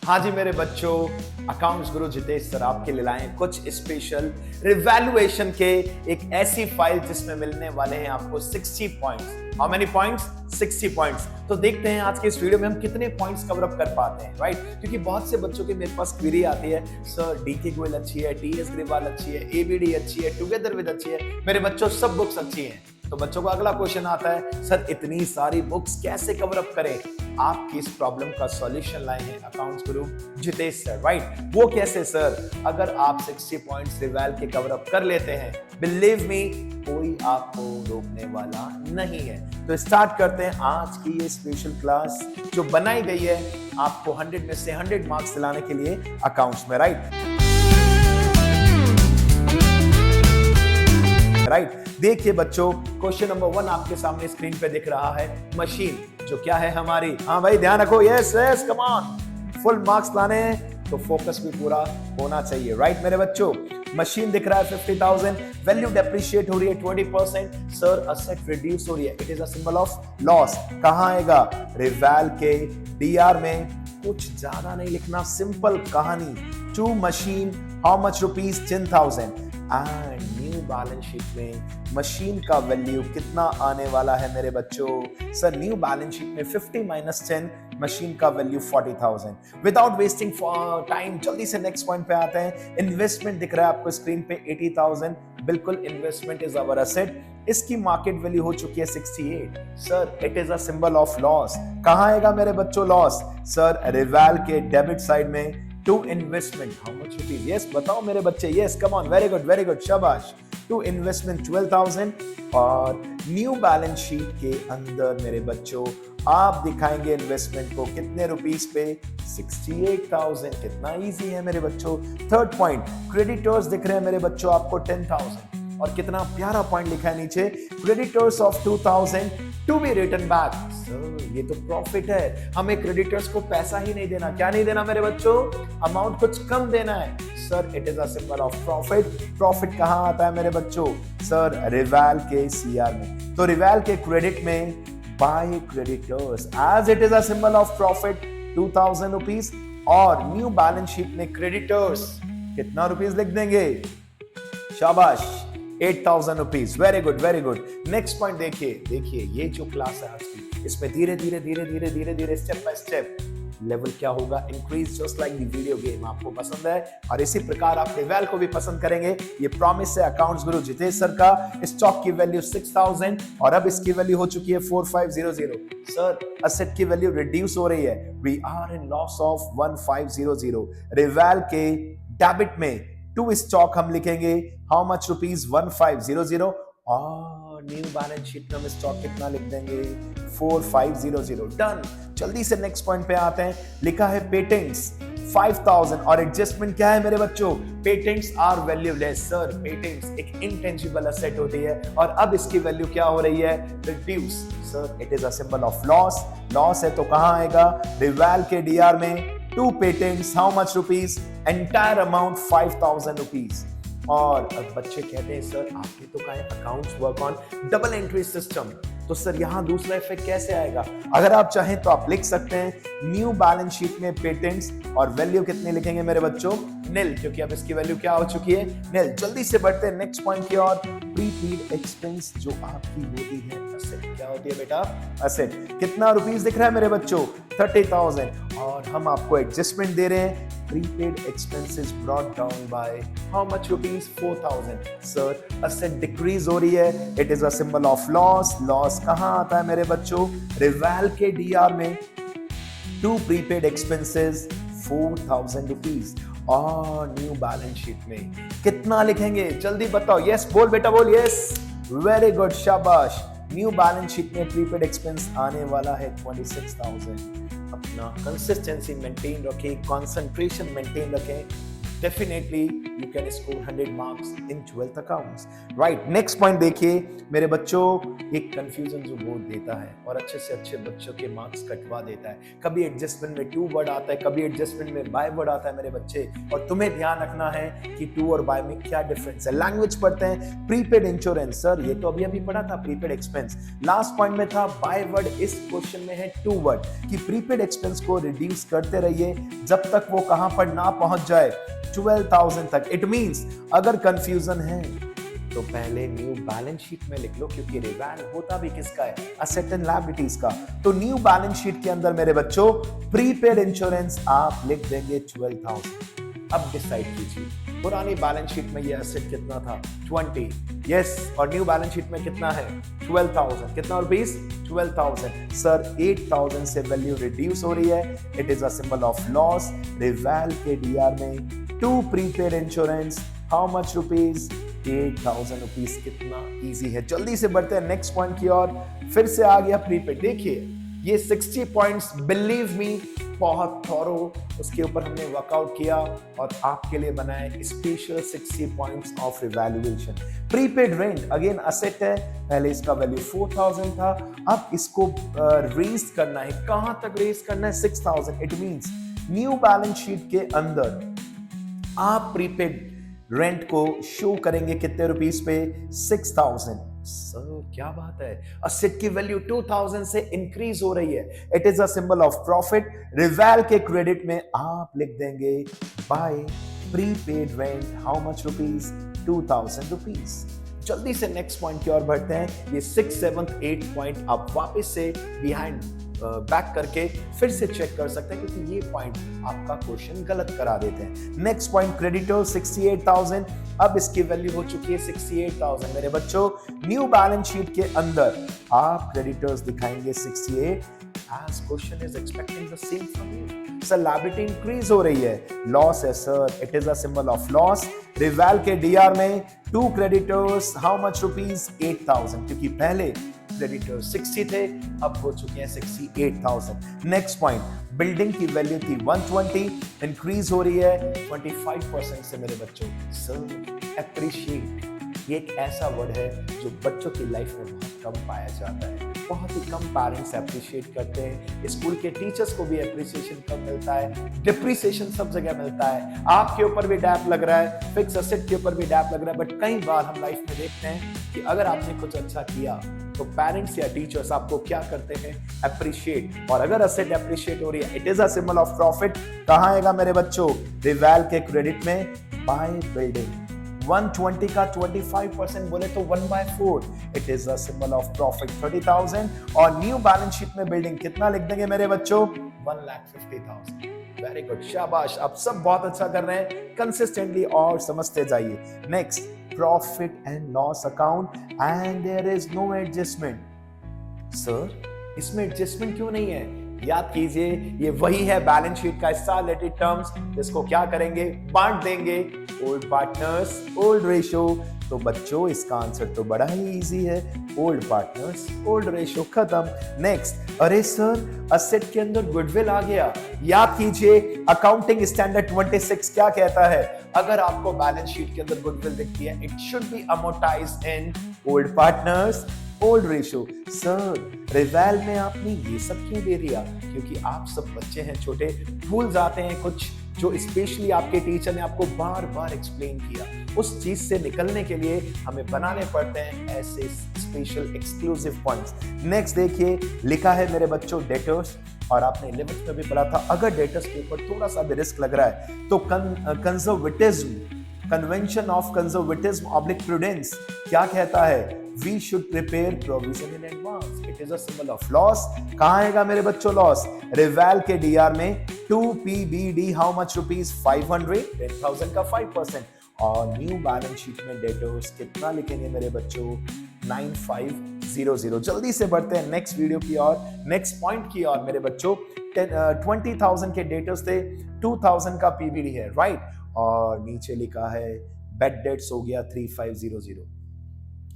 हाँ जी मेरे बच्चों, अकाउंट्स गुरु जितेश सर आपके लिए लाए कुछ स्पेशल रिवैल्यूएशन के एक ऐसी फाइल जिसमें मिलने वाले हैं आपको 60 points. How many points? 60 points. तो देखते हैं आज के इस वीडियो में हम कितने पॉइंट्स कवर अप कर पाते हैं, राइट? क्योंकि बहुत से बच्चों के मेरे पास क्वेरी आती है, सर डीके गोयल अच्छी है, टीएस ग्रेवाल अच्छी है, एबीडी अच्छी है, टुगेदर विद अच्छी है। मेरे बच्चों सब बुक्स अच्छी हैं। तो बच्चों का अगला क्वेश्चन आता है, सर इतनी सारी बुक्स कैसे कवर अप करें? आपकी इस प्रॉब्लम का सॉल्यूशन लाए हैं अकाउंट्स गुरु जितेश सर, राइट? वो कैसे सर? अगर आप 60 पॉइंट्स रिवाल के कवर अप कर लेते हैं, बिलीव मी, कोई आपको रोकने वाला नहीं है। तो स्टार्ट करते हैं आज की ये स्पेशल क्लास जो बनाई गई है आपको 100 में से 100 मार्क्स दिलाने के लिए अकाउंट्स में, राइट? देखिए बच्चों, क्वेश्चन नंबर 1 आपके सामने स्क्रीन पे दिख रहा है। मशीन जो क्या है हमारी, हाँ भाई ध्यान रखो, yes yes come on, full marks लाने हैं तो फोकस भी पूरा होना चाहिए, राइट मेरे बच्चों? मशीन दिख रहा है 50,000, वैल्यू डेप्रिशिएट हो रही है 20%, सर असेट रिड्यूस हो रही है, it is a symbol of loss. कहां आएगा? रिवैल के डीआर में। कुछ ज्यादा नहीं लिखना, सिंपल कहानी। To machine, how much rupees? 10,000। And new balance sheet में मशीन का वैल्यू कितना आने वाला है मेरे बच्चों? सर न्यू बैलेंस शीट में 50 माइनस 10, मशीन का वैल्यू 40,000। विदाउट वेस्टिंग टाइम जल्दी से नेक्स्ट पॉइंट पे आते हैं। इन्वेस्टमेंट दिख रहा है आपको स्क्रीन पे 80,000, बिल्कुल इन्वेस्टमेंट इज अवर एसेट। इसकी मार्केट वैल्यू हो चुकी है 68। Sir it is a symbol of loss. कहां आएगा मेरे बच्चों लॉस? सर रिवैल के डेबिट साइड में। To investment, how much rupees? Yes बताओ मेरे बच्चे, yes come on, very good, शाबाश। टू इन्वेस्टमेंट 12,000 और न्यू बैलेंस शीट के अंदर मेरे बच्चों आप दिखाएंगे इन्वेस्टमेंट को कितने रुपीस पे? 68,000। कितना इजी है मेरे बच्चों। थर्ड पॉइंट, क्रेडिटर्स दिख रहे हैं मेरे बच्चों आपको 10,000 और कितना प्यारा पॉइंट लिखा है नीचे, creditors of 2,000 to be return back. Sir ये तो प्रॉफिट है, हमें क्रेडिटर्स को पैसा ही नहीं देना। क्या नहीं देना मेरे बच्चों? अमाउंट कुछ कम देना है। Sir it is a symbol of profit. Profit कहां आता है मेरे बच्चों? सर रिवैल के सीआर में। तो रिवैल के क्रेडिट में by creditors as it is a symbol of profit 2,000 rupees और न्यू बैलेंस शीट में क्रेडिटर्स कितना रुपीस लिख देंगे? शाबाश, 8,000 rupees. Very good. Next point देखिए ये जो क्लास है आज की, इसमें धीरे धीरे स्टेप बाय स्टेप लेवल क्या होगा? Increase, just like the video game. आपको पसंद है और इसी प्रकार आप रिवैल को भी पसंद करेंगे, ये प्रॉमिस है अकाउंट्स गुरु जितेश सर का। स्टॉक की वैल्यू 6,000 और अब इसकी वैल्यू हो चुकी है 4,500। सर असेट की वैल्यू रिड्यूस हो रही है, we are in loss of 1,500। Reval के डेबिट में टू स्टॉक हम लिखेंगे हाउ मच रुपीज? 1,500 और न्यू बैलेंस शीट में हम स्टॉक कितना लिख देंगे? 4,500। डन। जल्दी से नेक्स्ट पॉइंट पे आते हैं। लिखा है पेटेंट्स 5,000 और एडजस्टमेंट क्या है मेरे बच्चों? Patents are valueless. Sir patents एक इंटेंजिबल एसेट होती है और अब इसकी वैल्यू क्या हो रही है? Reduce. Sir it is a symbol of loss. Loss है तो कहां आएगा? रिवैल के डीआर में। To patents, how much rupees? Entire amount 5,000 rupees. और अब बच्चे कहते हैं सर आपने तो कहा है accounts work on double entry system, तो सर यहां दूसरा इफेक्ट कैसे आएगा? अगर आप चाहें तो आप लिख सकते हैं न्यू बैलेंस शीट में पेटेंट्स और वैल्यू कितनी लिखेंगे मेरे बच्चों? निल, क्योंकि अब इसकी वैल्यू क्या हो चुकी है? निल। जल्दी से बढ़ते हैं नेक्स्ट पॉइंट की ओर। प्रीपेड एक्सपेंस जो आपकी होती है असेट, क्या होती है बेटा? असेट। कितना रुपीस दिख रहा है मेरे बच्चों? 30,000 और हम आपको एडजस्टमेंट दे रहे हैं। Prepaid expenses brought down by how much rupees? 4,000। Sir asset decrease हो रही है, it is a symbol of loss. Loss कहां आता है मेरे बच्चों? रिवैल के डीआर में। टू प्रीपेड एक्सपेंसेस 4,000 रुपीज और न्यू बैलेंस शीट में कितना लिखेंगे? जल्दी बताओ। यस बोल बेटा बोल, यस वेरी गुड, शाबाश। न्यू बैलेंस शीट में प्रीपेड एक्सपेंस आने वाला है 26,000। अपना कंसिस्टेंसी मेंटेन रखें, कंसंट्रेशन मेंटेन रखें। definitely you can score 100 marks in 12th accounts. Right, next point देखिए मेरे बच्चों, एक confusion जो बोर्ड देता है और अच्छे से अच्छे बच्चों के मार्क्स कटवा देता है। कभी एडजस्टमेंट में टू वर्ड आता है, कभी एडजस्टमेंट में बाय वर्ड आता है मेरे बच्चे, और तुम्हें ध्यान रखना है कि टू और बाय में क्या डिफरेंस है। लैंग्वेज पढ़ते हैं, प्रीपेड इंश्योरेंस, सर ये तो अभी अभी पढ़ा था, प्रीपेड एक्सपेंस। लास्ट पॉइंट में था बाय वर्ड, इस क्वेश्चन में है टू वर्ड कि प्रीपेड एक्सपेंस को रिड्यूस करते रहिए जब तक वो कहां पर ना पहुंच जाए 12,000 तक। इट मींस अगर कंफ्यूजन है तो पहले न्यू बैलेंस शीट में लिख लो, क्योंकि रिवैल होता भी किसका है, असेट एंड लायबिलिटीज का। तो न्यू बैलेंस शीट के अंदर मेरे बच्चों प्रीपेड इंश्योरेंस आप लिख देंगे 12,000। अब डिसाइड कीजिए, पुरानी बैलेंस शीट में ये एसेट कितना था 20, यस, और न्यू बैलेंस शीट में कितना है 12,000, कितना रुपीस 12,000। सर 8,000 से वैल्यू रिड्यूस हो रही है, it is a symbol of loss. Reval के डीआर में to prepaid insurance, how much rupees 8,000 rupees. कितना इजी है। जल्दी से बढ़ते हैं नेक्स्ट पॉइंट की ओर। फिर से आ गया प्रीपेड। देखिए ये 60 पॉइंट्स, बिलीव मी बहुत थॉरो उसके ऊपर हमने वर्कआउट किया और आपके लिए बनाए special 60 points of evaluation. Prepaid rent again asset है, पहले इसका वैल्यू 4,000 था, अब इसको रेज करना है। कहां तक रेज करना है 6,000। It means new balance sheet के अंदर आप प्रीपेड रेंट को शो करेंगे कितने रुपीस पे 6,000। सर क्या बात है, असेट की वैल्यू 2,000 से इंक्रीज हो रही है, it is a symbol of profit. Reval के क्रेडिट में आप लिख देंगे by prepaid rent, how much rupees 2,000 rupees. जल्दी से नेक्स्ट पॉइंट की ओर बढ़ते हैं। ये 6, 7, 8 पॉइंट आप वापस से बिहाइंड बैक करके फिर से चेक कर सकते हैं, क्योंकि ये पॉइंट आपका क्वेश्चन गलत करा देते हैं। नेक्स्ट पॉइंट क्रेडिटर 68,000, अब इसकी वैल्यू हो चुकी है 68,000। मेरे बच्चों न्यू बैलेंस शीट के अंदर आप क्रेडिटर्स दिखाएंगे 68 as question is expecting the same from you. Sir liability increase हो रही है, लॉस है sir, it is a symbol of loss. Reval के डीआर में to creditors, how much rupees 8,000, क्योंकि पहले क्रेडिटर 60 थे, अब हो चुके हैं 68,000। नेक्स्ट पॉइंट, बिल्डिंग की वैल्यू थी 120, इंक्रीज हो रही है 25% से। मेरे बच्चों सर एप्रिशिएट ये एक ऐसा वर्ड है जो बच्चों की लाइफ में बहुत कम पाया जाता है, बहुत ही कम पेरेंट्स अप्रिशिएट करते हैं, स्कूल के टीचर्स को भी अप्रिसिएशन कम मिलता है, डिप्रिसिएशन सब जगह मिलता है, आपके ऊपर भी डैप लग रहा है, फिक्स एसेट के ऊपर भी डैप लग रहा है। बट कई बार हम लाइफ में देखते हैं कि अगर आपने कुछ अच्छा किया तो पेरेंट्स या टीचर्स आपको क्या करते हैं, अप्रिशिएट। और अगर एसेट अप्रिशिएट हो रही है, it is a symbol of profit. कहां आएगा मेरे बच्चों, रिवैल के क्रेडिट में बाय बिल्डिंग। 120 का 25% बोले तो 1/4, it is a symbol of profit 30,000। और न्यू बैलेंस शीट में बिल्डिंग कितना लिख देंगे मेरे बच्चों, 1,50,000। वेरी गुड, शाबाश, आप सब बहुत अच्छा कर रहे हैं, कंसिस्टेंटली और समझते जाइए। Next, profit and loss account and there is no adjustment. Sir इसमें एडजस्टमेंट क्यों नहीं है? याद कीजिए ये वही है बैलेंस शीट का हिस्सा, रिलेटेड टर्म्स, जिसको क्या करेंगे, बांट देंगे, ओल्ड पार्टनर्स ओल्ड रेशो। तो बच्चों इसका आंसर तो बड़ा ही इजी है, ओल्ड पार्टनर्स ओल्ड रेशो, खत्म। नेक्स्ट, अरे सर असेट के अंदर गुडविल आ गया। याद कीजिए अकाउंटिंग स्टैंडर्ड 26 क्या कहता है, अगर आपको बैलेंस शीट के अंदर गुडविल दिखती है, it should be amortised in old partners old ratio. Sir reval में आपने ये सब क्यों दे दिया? क्योंकि आप सब बच्चे हैं छोटे, भूल जाते हैं कुछ जो स्पेशली आपके टीचर ने आपको बार बार एक्सप्लेन किया। उस चीज से निकलने के लिए हमें बनाने पड़ते हैं ऐसे स्पेशल एक्सक्लूसिव पॉइंट्स। नेक्स्ट देखिए लिखा है मेरे बच्चों डेटर्स, और आपने 11th में भी पढ़ा था, अगर डेटर्स के ऊपर थोड़ा सा भी रिस्क लग रहा है तो conservatism, convention of conservatism oblique prudence क्या कहता है, we should prepare provision in advance, it is a symbol of loss। कहां आएगा मेरे बच्चों लॉस, रिवैल के डीआर में 2PBD, हाउ मच रुपीस 500, 10,000 का 5%। और न्यू बैलेंस शीट में डेटर्स कितना लिखेंगे मेरे बच्चों, 9500। जल्दी से बढ़ते हैं नेक्स्ट वीडियो की ओर, नेक्स्ट पॉइंट की ओर। मेरे बच्चों 20,000 के डेटर्स थे, 2,000 का पीबीडी है, राइट, और नीचे लिखा है बेड डेट्स हो गया 3500।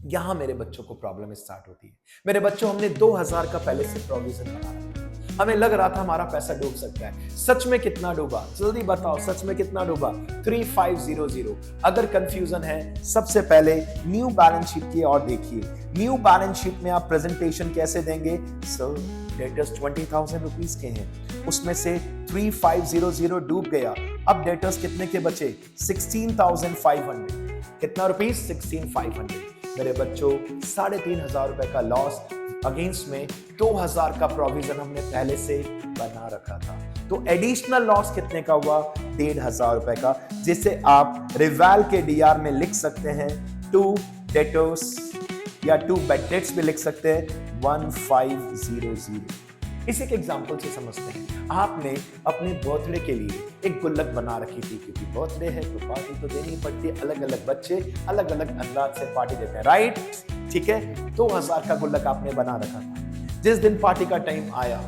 यहां मेरे बच्चों को प्रॉब्लम स्टार्ट होती है। मेरे बच्चों हमने 2,000 का पहले से प्रोविजन बना रखा है, हमें लग रहा था हमारा पैसा डूब सकता है। सच में कितना डूबा, जल्दी बताओ, सच में कितना डूबा? 3500। अगर कंफ्यूजन है, सबसे पहले न्यू बैलेंस शीट की और देखिए। न्यू बैलेंस शीट में आप प्रेजेंटेशन कैसे देंगे? सर डेटर्स 20,000 रुपीज के हैं, उसमें से 3500 डूब गया। अब डेटर्स कितने के बचे? 16,500। कितना रुपीस? 16,500। मेरे बच्चों 3,500 रुपए का लॉस, अगेंस्ट में 2,000 का प्रोविजन हमने पहले से बना रखा था। तो एडिशनल लॉस कितने का हुआ? 1,500 रुपए का, जिसे आप रिवाल के डीआर में लिख सकते हैं 2 डेटर्स या 2 बैड डेट्स भी लिख सकते हैं 1500। इसी के एग्जाम्पल से समझते हैं। आपने अपने बर्थडे के लिए एक गुल्लक बना रखी थी, क्योंकि बर्थडे है तो पार्टी तो देनी पड़ती है। अलग अलग बच्चे अलग अलग अंदाज से पार्टी देते हैं, राइट? ठीक है, 2,000 का गुल्लक आपने बना रखा था। जिस दिन पार्टी का टाइम आया,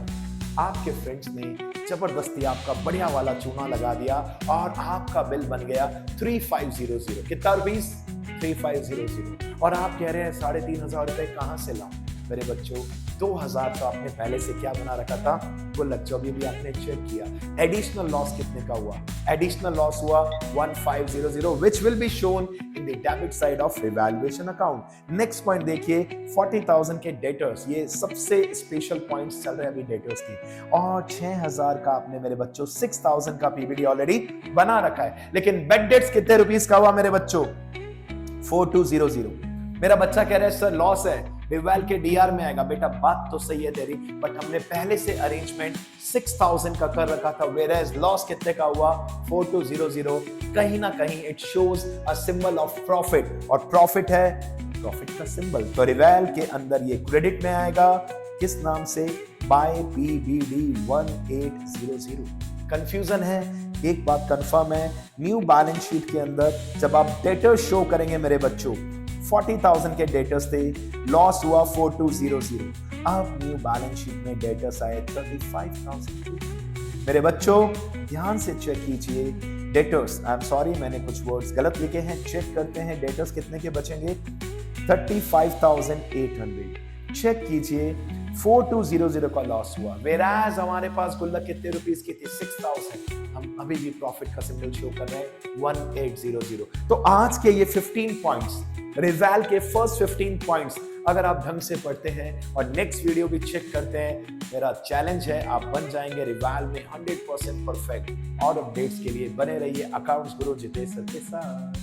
आपके फ्रेंड्स ने जबरदस्ती आपका बढ़िया वाला चूना लगा दिया और आपका बिल बन गया 3500। कितना रुपीस? 3500। और आप कह रहे हैं 3,500 रुपए कहां से लाऊं? मेरे बच्चों 2,000 का आपने पहले से क्या बना रखा था? गुल्लक, जो भी आपने चेक किया। एडिशनल लॉस कितने का हुआ? एडिशनल लॉस हुआ 1500, which will be shown in the debit side of revaluation account। Next point देखिए, 40,000 के डेटर्स, ये सबसे स्पेशल पॉइंट्स चल रहे हैं अभी डेटर्स की। और 6,000 का आपने मेरे बच्चों 6,000 का पीबीडी ऑलरेडी बना रखा है। लेकिन बेड डेट्स कितने रुपीस का हुआ मेरे बच्चों? 4,200। मेरा बच्चा कह रहा है सर लॉस है, रिवाल के डीआर में आएगा। बेटा बात तो सही है तेरी, बट हमने पहले से अरेंजमेंट 6,000 का कर रखा था, वेयरएज लॉस कितने का हुआ? 4,200। कहीं ना कहीं it shows a symbol of profit, और प्रॉफिट है प्रॉफिट का सिंबल, तो रिवाल के अंदर ये क्रेडिट में आएगा। किस नाम से? Bye PBD 1800। कंफ्यूजन है? एक बात कंफर्म है, न्यू बैलेंस शीट के अंदर जब आप डेटर्स शो करेंगे मेरे बच्चों, 40,000 के डेटर्स थे, लॉस हुआ 4,200। अब न्यू बैलेंस शीट में डेटर्स आए 35,000। मेरे बच्चों ध्यान से चेक कीजिए डेटर्स, आई एम सॉरी मैंने कुछ वर्ड्स गलत लिखे हैं, चेक करते हैं डेटर्स कितने के बचेंगे? 35,800। चेक कीजिए 4,200 का लॉस हुआ, वेराज हमारे पास गुल्लक कितने रुपीस की थी? 6,000। हम अभी भी प्रॉफिट का सिंबल शो कर रहे हैं 1800। तो आज के ये 15 पॉइंट्स, रिवाल के फर्स्ट 15 पॉइंट्स अगर आप ढंग से पढ़ते हैं और नेक्स्ट वीडियो भी चेक करते हैं, मेरा चैलेंज है आप बन जाएंगे रिवाल में 100% परफेक्ट। और अपडेट्स के लिए बने रहिए अकाउंट्स गुरु जितेश सर के साथ।